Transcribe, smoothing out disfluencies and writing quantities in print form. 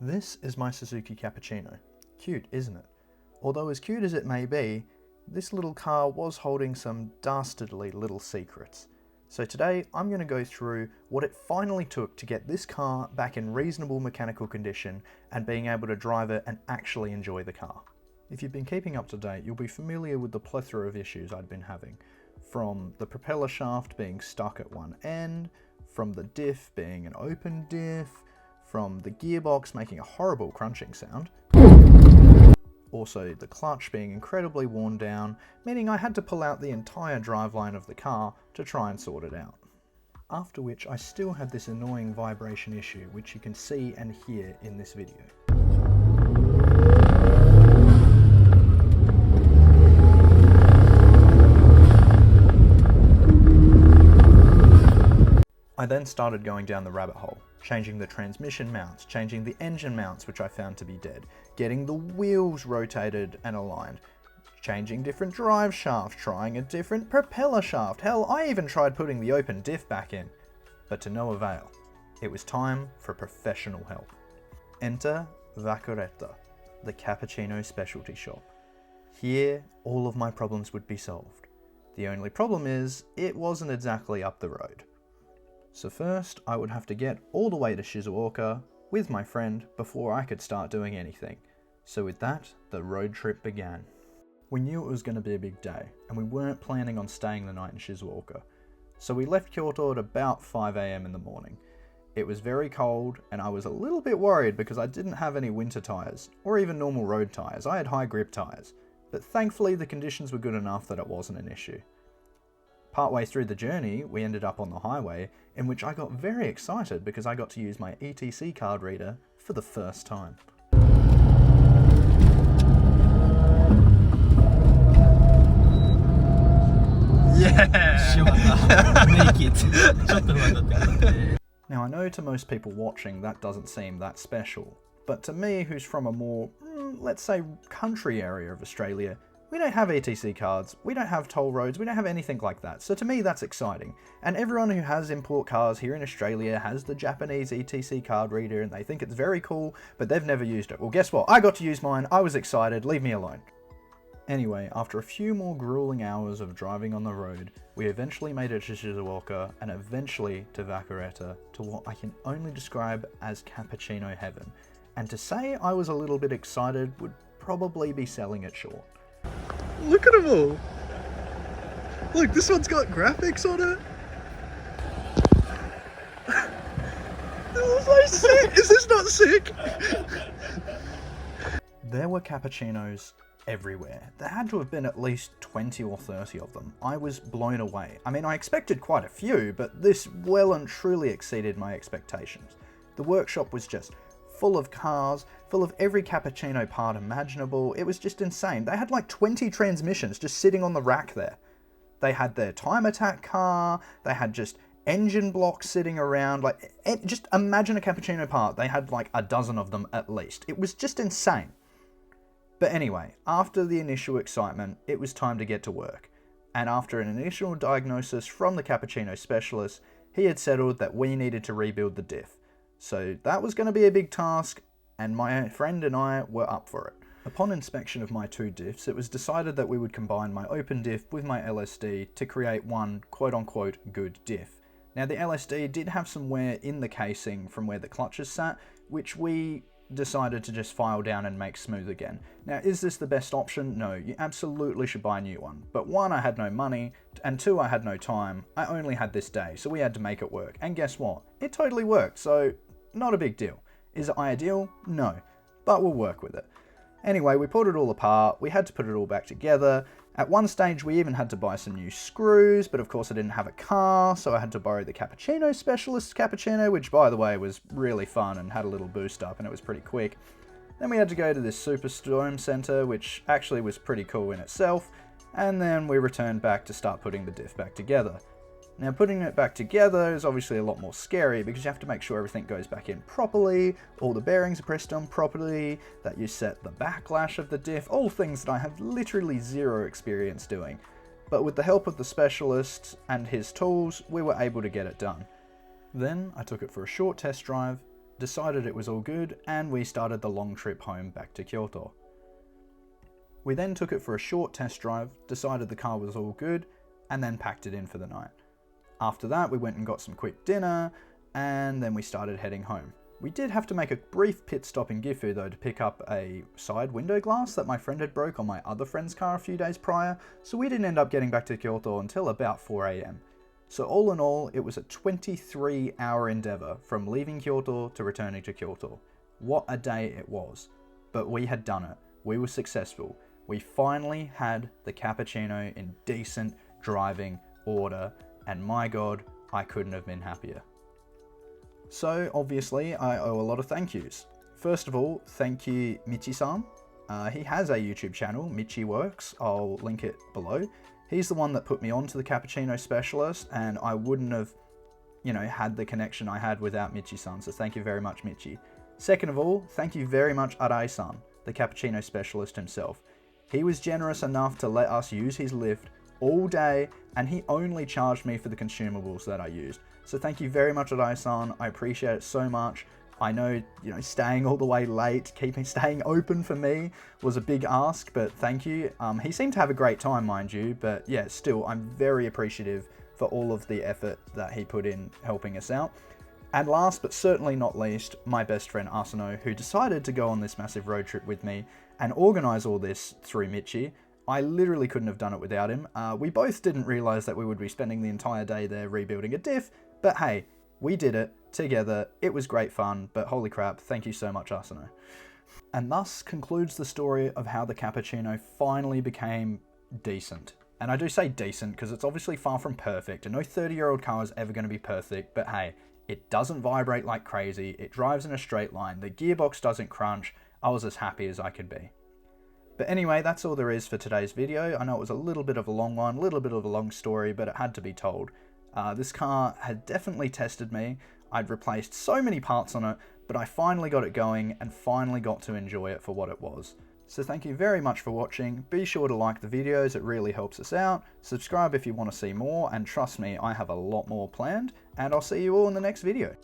This is my Suzuki Cappuccino. Cute, isn't it? Although as cute as it may be, this little car was holding some dastardly little secrets. So today I'm going to go through what it finally took to get this car back in reasonable mechanical condition and being able to drive it and actually enjoy the car. If you've been keeping up to date, you'll be familiar with the plethora of issues I'd been having. From the propeller shaft being stuck at one end, from the diff being an open diff, from the gearbox making a horrible crunching sound, also the clutch being incredibly worn down, meaning I had to pull out the entire driveline of the car to try and sort it out. After which I still had this annoying vibration issue, which you can see and hear in this video. I then started going down the rabbit hole, changing the transmission mounts, changing the engine mounts, which I found to be dead, getting the wheels rotated and aligned, changing different drive shafts, trying a different propeller shaft. Hell, I even tried putting the open diff back in, but to no avail. It was time for professional help. Enter Vaqeratta, the cappuccino specialty shop. Here, all of my problems would be solved. The only problem is, it wasn't exactly up the road. So first, I would have to get all the way to Shizuoka with my friend before I could start doing anything. So with that, the road trip began. We knew it was going to be a big day, and we weren't planning on staying the night in Shizuoka. So we left Kyoto at about 5 AM in the morning. It was very cold, and I was a little bit worried because I didn't have any winter tyres, or even normal road tyres. I had high grip tyres, but thankfully the conditions were good enough that it wasn't an issue. Partway through the journey, we ended up on the highway, in which I got very excited because I got to use my ETC card reader for the first time. Now I know to most people watching that doesn't seem that special, but to me who's from a more, let's say, country area of Australia, we don't have ETC cards, we don't have toll roads, we don't have anything like that, so to me that's exciting. And everyone who has import cars here in Australia has the Japanese ETC card reader and they think it's very cool, but they've never used it. Well, guess what? I got to use mine, I was excited, leave me alone. Anyway, after a few more grueling hours of driving on the road, we eventually made it to Shizuoka and eventually to Vaqeratta, to what I can only describe as Cappuccino Heaven. And to say I was a little bit excited would probably be selling it short. Look at them all! Look, this one's got graphics on it! This is so sick! Is this not sick? There were cappuccinos everywhere. There had to have been at least 20 or 30 of them. I was blown away. I mean, I expected quite a few, but this well and truly exceeded my expectations. The workshop was just full of cars, full of every cappuccino part imaginable. It was just insane. They had like 20 transmissions just sitting on the rack there. They had their time attack car, they had just engine blocks sitting around, like, just imagine a cappuccino part. They had like a dozen of them at least. It was just insane. But anyway, after the initial excitement, it was time to get to work. And after an initial diagnosis from the cappuccino specialist, he had settled that we needed to rebuild the diff. So that was going to be a big task, and my friend and I were up for it. Upon inspection of my two diffs, it was decided that we would combine my open diff with my LSD to create one quote-unquote good diff. Now the LSD did have some wear in the casing from where the clutches sat, which we decided to just file down and make smooth again. Now, is this the best option? No, you absolutely should buy a new one. But one, I had no money, and two, I had no time. I only had this day, so we had to make it work. And guess what? It totally worked, so not a big deal. Is it ideal? No, but we'll work with it. Anyway, we pulled it all apart, we had to put it all back together. At one stage we even had to buy some new screws, but of course I didn't have a car, so I had to borrow the cappuccino specialist's cappuccino, which by the way was really fun and had a little boost up and it was pretty quick. Then we had to go to this Superstorm Center, which actually was pretty cool in itself, and then we returned back to start putting the diff back together. Now putting it back together is obviously a lot more scary because you have to make sure everything goes back in properly, all the bearings are pressed on properly, that you set the backlash of the diff, all things that I have literally zero experience doing. But with the help of the specialist and his tools, we were able to get it done. Then I took it for a short test drive, decided it was all good, and we started the long trip home back to Kyoto. We then took it for a short test drive, decided the car was all good, and then packed it in for the night. After that, we went and got some quick dinner, and then we started heading home. We did have to make a brief pit stop in Gifu though to pick up a side window glass that my friend had broke on my other friend's car a few days prior, so we didn't end up getting back to Kyoto until about 4 AM. So all in all, it was a 23-hour endeavour from leaving Kyoto to returning to Kyoto. What a day it was. But we had done it. We were successful. We finally had the cappuccino in decent driving order, and my god, I couldn't have been happier. So obviously I owe a lot of thank yous. First of all, thank you Michi-san. He has a YouTube channel, Michi Works. I'll link it below. He's the one that put me onto the Cappuccino Specialist, and I wouldn't have, had the connection I had without Michi-san, so thank you very much, Michi. Second of all, thank you very much Arai-san, the Cappuccino Specialist himself. He was generous enough to let us use his lift all day, and he only charged me for the consumables that I used. So thank you very much Arai-san, I appreciate it so much. I know, staying all the way late, staying open for me was a big ask, but thank you. He seemed to have a great time, mind you, but yeah, still, I'm very appreciative for all of the effort that he put in helping us out. And last, but certainly not least, my best friend Asano, who decided to go on this massive road trip with me and organize all this through Michi. I literally couldn't have done it without him. We both didn't realize that we would be spending the entire day there rebuilding a diff, but hey, we did it together. It was great fun, but holy crap, thank you so much, Asano. And thus concludes the story of how the Cappuccino finally became decent. And I do say decent because it's obviously far from perfect, and no 30-year-old car is ever going to be perfect, but hey, it doesn't vibrate like crazy, it drives in a straight line, the gearbox doesn't crunch. I was as happy as I could be. But anyway, that's all there is for today's video. I know it was a little bit of a long one, a little bit of a long story, but it had to be told. This car had definitely tested me. I'd replaced so many parts on it, but I finally got it going and finally got to enjoy it for what it was. So thank you very much for watching. Be sure to like the videos, it really helps us out. Subscribe if you want to see more, and trust me, I have a lot more planned, and I'll see you all in the next video.